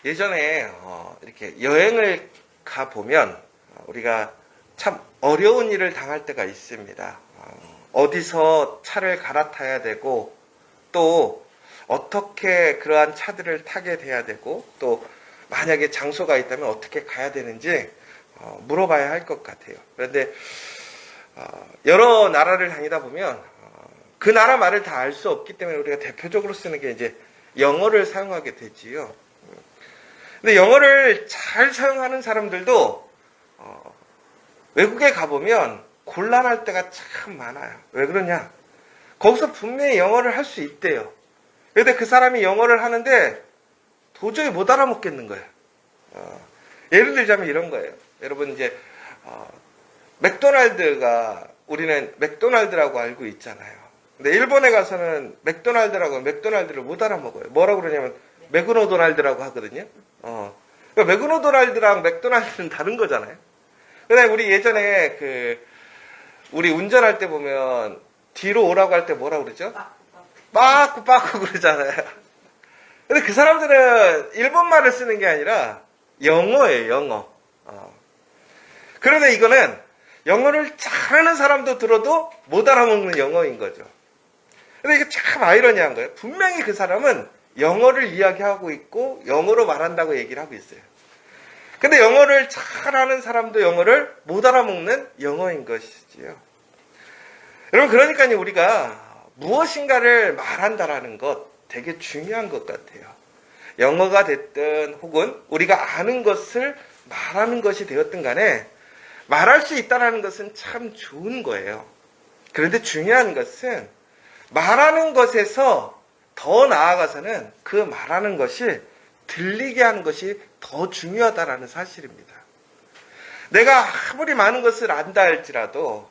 예전에 이렇게 여행을 가보면 우리가 참 어려운 일을 당할 때가 있습니다. 어디서 차를 갈아타야 되고 또 어떻게 그러한 차들을 타게 돼야 되고 또 만약에 장소가 있다면 어떻게 가야 되는지 물어봐야 할 것 같아요. 그런데 여러 나라를 다니다 보면 그 나라 말을 다 알 수 없기 때문에 우리가 대표적으로 쓰는 게 이제 영어를 사용하게 되지요. 근데 영어를 잘 사용하는 사람들도 외국에 가보면 곤란할 때가 참 많아요. 왜 그러냐? 거기서 분명히 영어를 할 수 있대요. 그런데 그 사람이 영어를 하는데 도저히 못 알아먹겠는 거예요. 예를 들자면 이런 거예요. 여러분 이제 맥도날드가 우리는 맥도날드라고 알고 있잖아요. 근데 일본에 가서는 맥도날드를 못 알아먹어요. 뭐라고 그러냐면 맥도날드라고 하거든요. 그러니까 맥도날드랑 맥도날드는 다른 거잖아요. 근데 우리 예전에 우리 운전할 때 보면 뒤로 오라고 할 때 뭐라고 그러죠? 빠꾸 그러잖아요. 근데 그 사람들은 일본말을 쓰는 게 아니라 영어예요, 영어. 그런데 이거는 영어를 잘하는 사람도 들어도 못 알아먹는 영어인 거죠. 근데 이게 참 아이러니한 거예요. 분명히 그 사람은 영어를 이야기하고 있고 영어로 말한다고 얘기를 하고 있어요. 근데 영어를 잘하는 사람도 영어를 못 알아먹는 영어인 것이지요. 여러분, 그러니까 우리가 무엇인가를 말한다라는 것 되게 중요한 것 같아요. 영어가 됐든 혹은 우리가 아는 것을 말하는 것이 되었든 간에 말할 수 있다는 것은 참 좋은 거예요. 그런데 중요한 것은 말하는 것에서 더 나아가서는 그 말하는 것이 들리게 하는 것이 더 중요하다는 사실입니다. 내가 아무리 많은 것을 안다 할지라도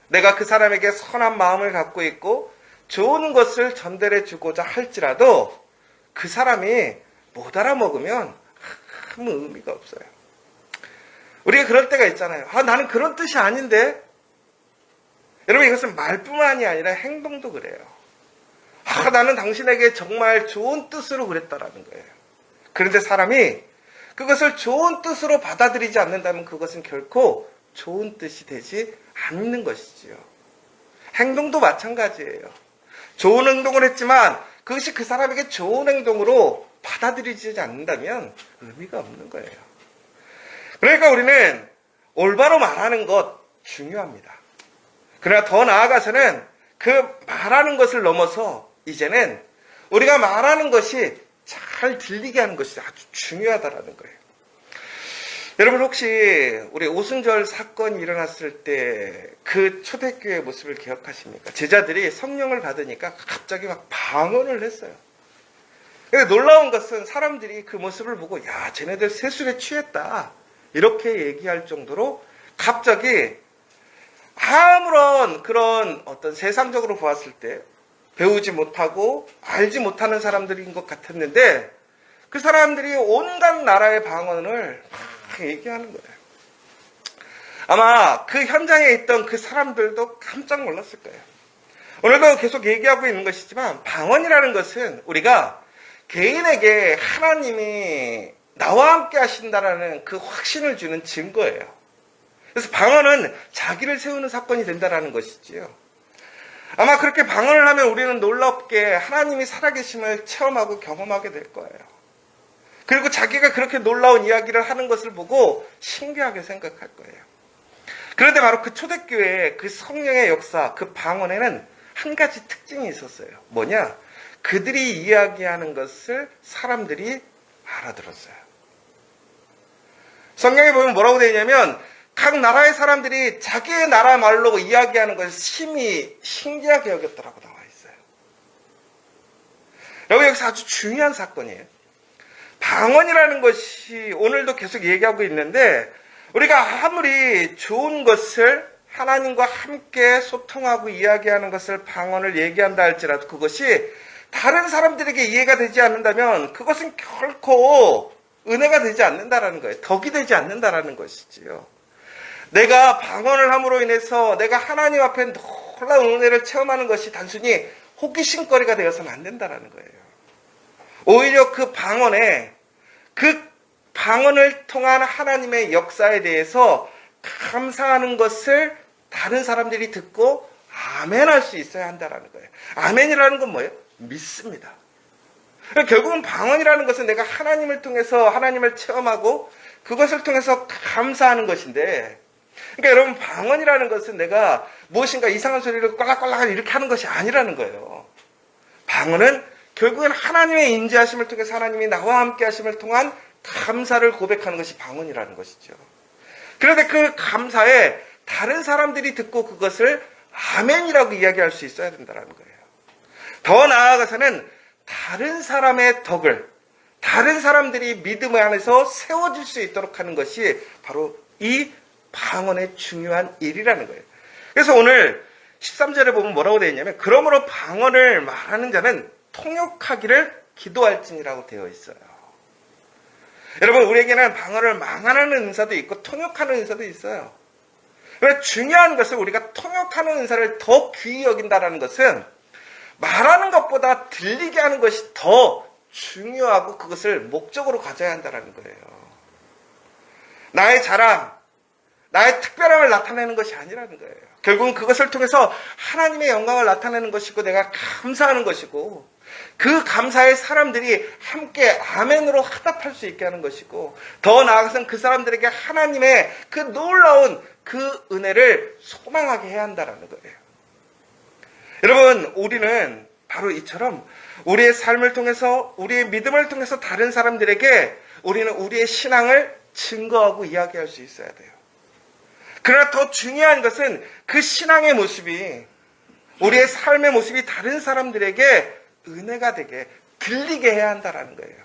내가 그 사람에게 선한 마음을 갖고 있고 좋은 것을 전달해 주고자 할지라도 그 사람이 못 알아먹으면 아무 의미가 없어요. 우리가 그럴 때가 있잖아요. 나는 그런 뜻이 아닌데. 여러분, 이것은 말뿐만이 아니라 행동도 그래요. 나는 당신에게 정말 좋은 뜻으로 그랬다라는 거예요. 그런데 사람이 그것을 좋은 뜻으로 받아들이지 않는다면 그것은 결코 좋은 뜻이 되지 않는 것이지요. 행동도 마찬가지예요. 좋은 행동을 했지만 그것이 그 사람에게 좋은 행동으로 받아들이지 않는다면 의미가 없는 거예요. 그러니까 우리는 올바로 말하는 것 중요합니다. 그러나 더 나아가서는 그 말하는 것을 넘어서 이제는 우리가 말하는 것이 잘 들리게 하는 것이 아주 중요하다라는 거예요. 여러분, 혹시 우리 오순절 사건이 일어났을 때 그 초대교회의 모습을 기억하십니까? 제자들이 성령을 받으니까 갑자기 막 방언을 했어요. 근데 놀라운 것은 사람들이 그 모습을 보고 쟤네들 세술에 취했다 이렇게 얘기할 정도로 갑자기 아무런 그런 어떤 세상적으로 보았을 때 배우지 못하고 알지 못하는 사람들인 것 같았는데 그 사람들이 온갖 나라의 방언을 막 얘기하는 거예요. 아마 그 현장에 있던 그 사람들도 깜짝 놀랐을 거예요. 오늘도 계속 얘기하고 있는 것이지만 방언이라는 것은 우리가 개인에게 하나님이 나와 함께 하신다라는 그 확신을 주는 증거예요. 그래서 방언은 자기를 세우는 사건이 된다라는 것이지요. 아마 그렇게 방언을 하면 우리는 놀랍게 하나님이 살아계심을 체험하고 경험하게 될 거예요. 그리고 자기가 그렇게 놀라운 이야기를 하는 것을 보고 신기하게 생각할 거예요. 그런데 바로 그 초대교회의 그 성령의 역사, 그 방언에는 한 가지 특징이 있었어요. 뭐냐? 그들이 이야기하는 것을 사람들이 알아들었어요. 성경에 보면 뭐라고 되어 있냐면 각 나라의 사람들이 자기의 나라 말로 이야기하는 것을 심히 신기하게 여겼더라고 나와 있어요. 여러분, 여기서 아주 중요한 사건이에요. 방언이라는 것이 오늘도 계속 얘기하고 있는데 우리가 아무리 좋은 것을 하나님과 함께 소통하고 이야기하는 것을 방언을 얘기한다 할지라도 그것이 다른 사람들에게 이해가 되지 않는다면 그것은 결코 은혜가 되지 않는다라는 거예요. 덕이 되지 않는다라는 것이지요. 내가 방언을 함으로 인해서 내가 하나님 앞에 놀라운 은혜를 체험하는 것이 단순히 호기심거리가 되어서는 안 된다라는 거예요. 오히려 그 방언에 그 방언을 통한 하나님의 역사에 대해서 감사하는 것을 다른 사람들이 듣고 아멘할 수 있어야 한다라는 거예요. 아멘이라는 건 뭐예요? 믿습니다. 결국은 방언이라는 것은 내가 하나님을 통해서 하나님을 체험하고 그것을 통해서 감사하는 것인데, 그러니까 여러분, 방언이라는 것은 내가 무엇인가 이상한 소리를 꼴락꼴락 이렇게 하는 것이 아니라는 거예요. 방언은 결국은 하나님의 인지하심을 통해서 하나님이 나와 함께 하심을 통한 감사를 고백하는 것이 방언이라는 것이죠. 그런데 그 감사에 다른 사람들이 듣고 그것을 아멘이라고 이야기할 수 있어야 된다는 거예요. 더 나아가서는 다른 사람의 덕을, 다른 사람들이 믿음 안에서 세워질 수 있도록 하는 것이 바로 이 방언의 중요한 일이라는 거예요. 그래서 오늘 13절에 보면 뭐라고 되어 있냐면, 그러므로 방언을 말하는 자는 통역하기를 기도할지니라고 되어 있어요. 여러분, 우리에게는 방언을 망하는 은사도 있고 통역하는 은사도 있어요. 그런데 중요한 것은 우리가 통역하는 은사를 더 귀히 여긴다는 것은 말하는 것보다 들리게 하는 것이 더 중요하고 그것을 목적으로 가져야 한다는 거예요. 나의 자랑, 나의 특별함을 나타내는 것이 아니라는 거예요. 결국은 그것을 통해서 하나님의 영광을 나타내는 것이고 내가 감사하는 것이고 그 감사에 사람들이 함께 아멘으로 화답할 수 있게 하는 것이고 더 나아가서는 그 사람들에게 하나님의 그 놀라운 그 은혜를 소망하게 해야 한다는 거예요. 여러분, 우리는 바로 이처럼 우리의 삶을 통해서 우리의 믿음을 통해서 다른 사람들에게 우리는 우리의 신앙을 증거하고 이야기할 수 있어야 돼요. 그러나 더 중요한 것은 그 신앙의 모습이 우리의 삶의 모습이 다른 사람들에게 은혜가 되게 들리게 해야 한다는 거예요.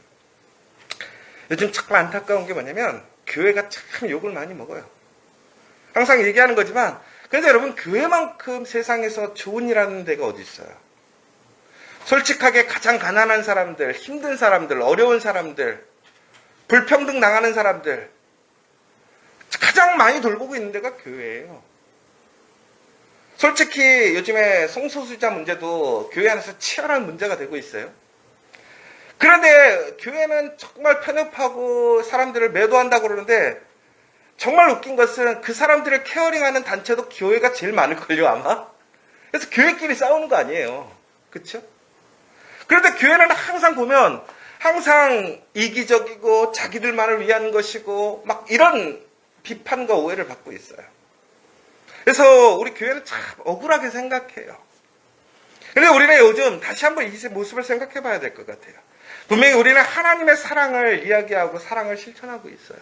요즘 참 안타까운 게 뭐냐면 교회가 참 욕을 많이 먹어요. 항상 얘기하는 거지만 그런데 여러분, 교회만큼 세상에서 좋은 일 하는 데가 어디 있어요? 솔직하게 가장 가난한 사람들, 힘든 사람들, 어려운 사람들, 불평등 당하는 사람들 가장 많이 돌보고 있는 데가 교회예요. 솔직히 요즘에 성소수자 문제도 교회 안에서 치열한 문제가 되고 있어요. 그런데 교회는 정말 편협하고 사람들을 매도한다고 그러는데 정말 웃긴 것은 그 사람들을 케어링하는 단체도 교회가 제일 많을걸요, 아마. 그래서 교회끼리 싸우는 거 아니에요. 그렇죠? 그런데 교회는 항상 보면 항상 이기적이고 자기들만을 위한 것이고 막 이런 비판과 오해를 받고 있어요. 그래서 우리 교회는 참 억울하게 생각해요. 그런데 우리는 요즘 다시 한번 이 모습을 생각해 봐야 될 것 같아요. 분명히 우리는 하나님의 사랑을 이야기하고 사랑을 실천하고 있어요.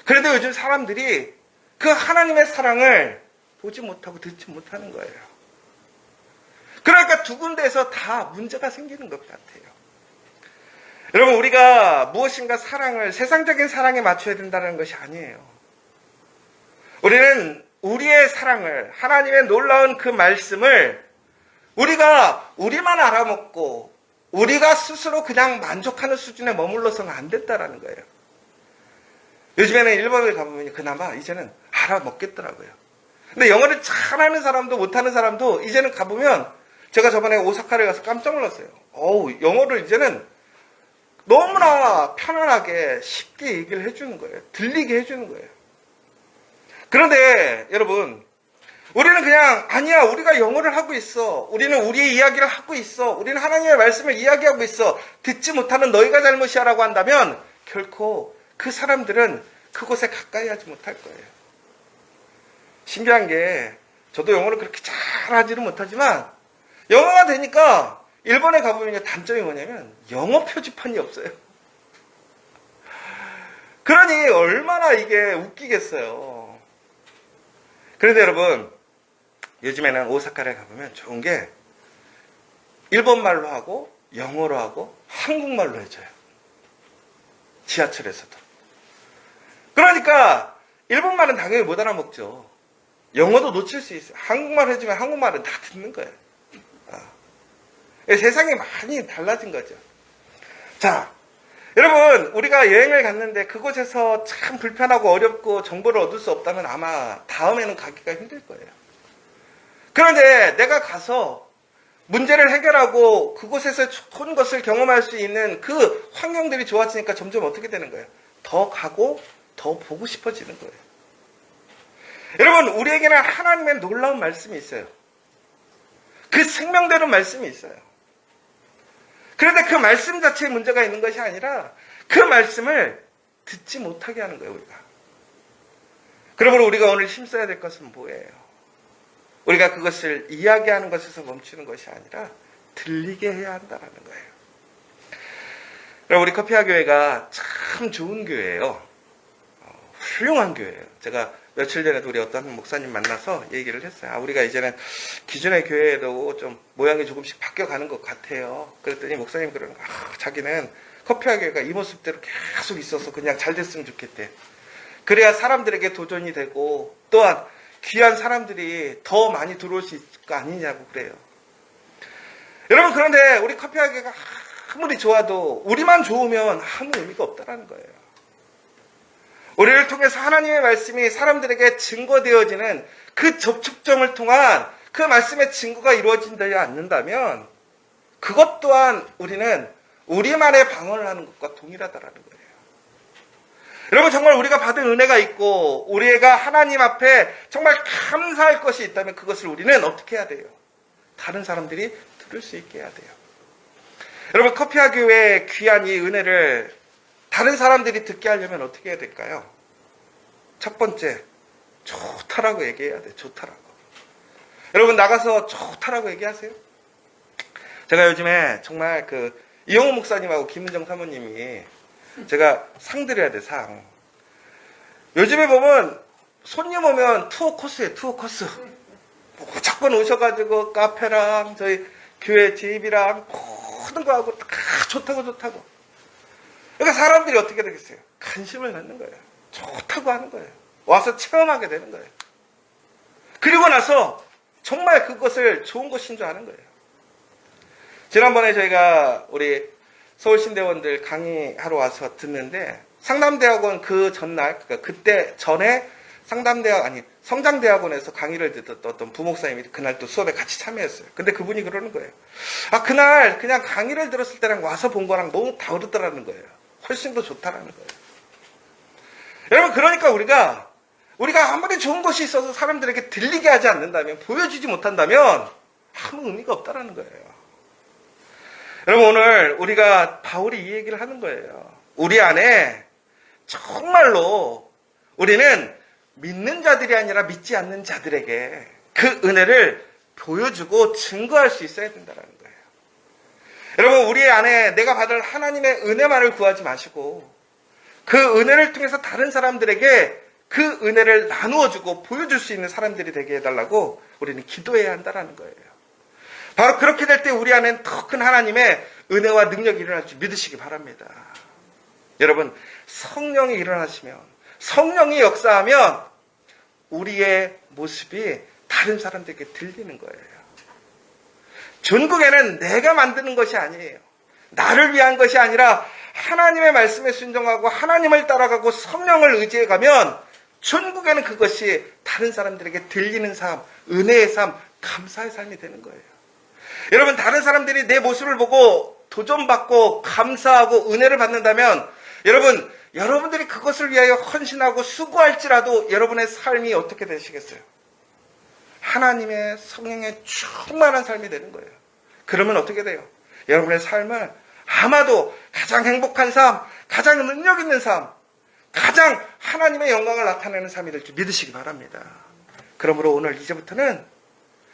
그런데 요즘 사람들이 그 하나님의 사랑을 보지 못하고 듣지 못하는 거예요. 그러니까 두 군데에서 다 문제가 생기는 것 같아요. 여러분, 우리가 무엇인가 사랑을 세상적인 사랑에 맞춰야 된다는 것이 아니에요. 우리는 우리의 사랑을, 하나님의 놀라운 그 말씀을 우리가 우리만 알아먹고 우리가 스스로 그냥 만족하는 수준에 머물러서는 안 된다는 거예요. 요즘에는 일본에 가보면 그나마 이제는 알아먹겠더라고요. 근데 영어를 잘하는 사람도 못하는 사람도 이제는 가보면, 제가 저번에 오사카를 가서 깜짝 놀랐어요. 영어를 이제는 너무나 편안하게 쉽게 얘기를 해주는 거예요. 들리게 해주는 거예요. 그런데 여러분, 우리는 그냥 아니야, 우리가 영어를 하고 있어, 우리는 우리의 이야기를 하고 있어, 우리는 하나님의 말씀을 이야기하고 있어, 듣지 못하는 너희가 잘못이야 라고 한다면 결코 그 사람들은 그곳에 가까이 하지 못할 거예요. 신기한 게, 저도 영어를 그렇게 잘하지는 못하지만 영어가 되니까 일본에 가보면 단점이 뭐냐면 영어 표지판이 없어요. 그러니 얼마나 이게 웃기겠어요. 그런데 여러분, 요즘에는 오사카에 가보면 좋은 게 일본말로 하고 영어로 하고 한국말로 해줘요. 지하철에서도. 그러니까 일본말은 당연히 못 알아먹죠. 영어도 놓칠 수 있어요. 한국말 해주면 한국말은 다 듣는 거예요. 세상이 많이 달라진 거죠. 자, 여러분, 우리가 여행을 갔는데 그곳에서 참 불편하고 어렵고 정보를 얻을 수 없다면 아마 다음에는 가기가 힘들 거예요. 그런데 내가 가서 문제를 해결하고 그곳에서 좋은 것을 경험할 수 있는 그 환경들이 좋아지니까 점점 어떻게 되는 거예요? 더 가고 더 보고 싶어지는 거예요. 여러분, 우리에게는 하나님의 놀라운 말씀이 있어요. 그 생명되는 말씀이 있어요. 그런데 그 말씀 자체에 문제가 있는 것이 아니라 그 말씀을 듣지 못하게 하는 거예요, 우리가. 그러므로 우리가 오늘 힘써야 될 것은 뭐예요? 우리가 그것을 이야기하는 것에서 멈추는 것이 아니라 들리게 해야 한다는 거예요. 우리 커피아 교회가 참 좋은 교회예요. 훌륭한 교회예요. 제가 며칠 전에도 우리 어떤 목사님 만나서 얘기를 했어요. 우리가 이제는 기존의 교회도 좀 모양이 조금씩 바뀌어가는 것 같아요. 그랬더니 목사님 그러는 거예요. 자기는 커피아 교회가 이 모습대로 계속 있어서 그냥 잘 됐으면 좋겠대. 그래야 사람들에게 도전이 되고 또한 귀한 사람들이 더 많이 들어올 수 있을 거 아니냐고 그래요. 여러분, 그런데 우리 커피아 교회가 아무리 좋아도 우리만 좋으면 아무 의미가 없다라는 거예요. 우리를 통해서 하나님의 말씀이 사람들에게 증거되어지는 그 접촉점을 통한 그 말씀의 증거가 이루어진다 않는다면 그것 또한 우리는 우리만의 방언을 하는 것과 동일하다라는 거예요. 여러분, 정말 우리가 받은 은혜가 있고 우리가 하나님 앞에 정말 감사할 것이 있다면 그것을 우리는 어떻게 해야 돼요? 다른 사람들이 들을 수 있게 해야 돼요. 여러분, 커피아 교회의 귀한 이 은혜를 다른 사람들이 듣게 하려면 어떻게 해야 될까요? 첫 번째, 좋다라고 얘기해야 돼. 좋다라고. 여러분, 나가서 좋다라고 얘기하세요. 제가 요즘에 정말 이영호 목사님하고 김은정 사모님이 제가 상 드려야 돼, 상. 요즘에 보면 손님 오면 투어 코스예요, 투어 코스. 무조건 오셔가지고 카페랑 저희 교회 집이랑 모든 거 하고 다 좋다고. 그러니까 사람들이 어떻게 되겠어요? 관심을 갖는 거예요. 좋다고 하는 거예요. 와서 체험하게 되는 거예요. 그리고 나서 정말 그것을 좋은 것인 줄 아는 거예요. 지난번에 저희가 우리 서울신대원들 강의하러 와서 듣는데 상담대학원 그 전날, 그러니까 그때 전에 성장대학원에서 강의를 듣던 어떤 부목사님이 그날 또 수업에 같이 참여했어요. 근데 그분이 그러는 거예요. 그날 그냥 강의를 들었을 때랑 와서 본 거랑 너무 다르더라는 거예요. 훨씬 더 좋다라는 거예요. 여러분, 그러니까 우리가 아무리 좋은 것이 있어서 사람들에게 들리게 하지 않는다면, 보여주지 못한다면 아무 의미가 없다라는 거예요. 여러분, 오늘 우리가 바울이 이 얘기를 하는 거예요. 우리 안에 정말로 우리는 믿는 자들이 아니라 믿지 않는 자들에게 그 은혜를 보여주고 증거할 수 있어야 된다는 거예요. 여러분, 우리 안에 내가 받을 하나님의 은혜만을 구하지 마시고 그 은혜를 통해서 다른 사람들에게 그 은혜를 나누어주고 보여줄 수 있는 사람들이 되게 해달라고 우리는 기도해야 한다는 거예요. 바로 그렇게 될 때 우리 안에는 더 큰 하나님의 은혜와 능력이 일어날 줄 믿으시기 바랍니다. 여러분, 성령이 일어나시면, 성령이 역사하면 우리의 모습이 다른 사람들에게 들리는 거예요. 전국에는 내가 만드는 것이 아니에요. 나를 위한 것이 아니라 하나님의 말씀에 순종하고 하나님을 따라가고 성령을 의지해가면 전국에는 그것이 다른 사람들에게 들리는 삶, 은혜의 삶, 감사의 삶이 되는 거예요. 여러분, 다른 사람들이 내 모습을 보고 도전받고 감사하고 은혜를 받는다면 여러분들이 그것을 위하여 헌신하고 수고할지라도 여러분의 삶이 어떻게 되시겠어요? 하나님의 성령에 충만한 삶이 되는 거예요. 그러면 어떻게 돼요? 여러분의 삶은 아마도 가장 행복한 삶, 가장 능력 있는 삶, 가장 하나님의 영광을 나타내는 삶이 될 줄 믿으시기 바랍니다. 그러므로 오늘 이제부터는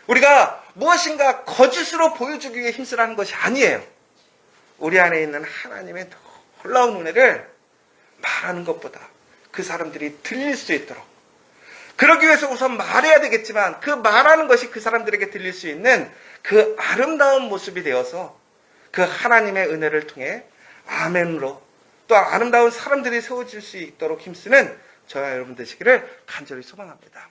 우리가 무엇인가 거짓으로 보여주기 위해 힘쓰라는 것이 아니에요. 우리 안에 있는 하나님의 놀라운 은혜를 말하는 것보다 그 사람들이 들릴 수 있도록, 그러기 위해서 우선 말해야 되겠지만 그 말하는 것이 그 사람들에게 들릴 수 있는 그 아름다운 모습이 되어서 그 하나님의 은혜를 통해 아멘으로 또 아름다운 사람들이 세워질 수 있도록 힘쓰는 저와 여러분 되시기를 간절히 소망합니다.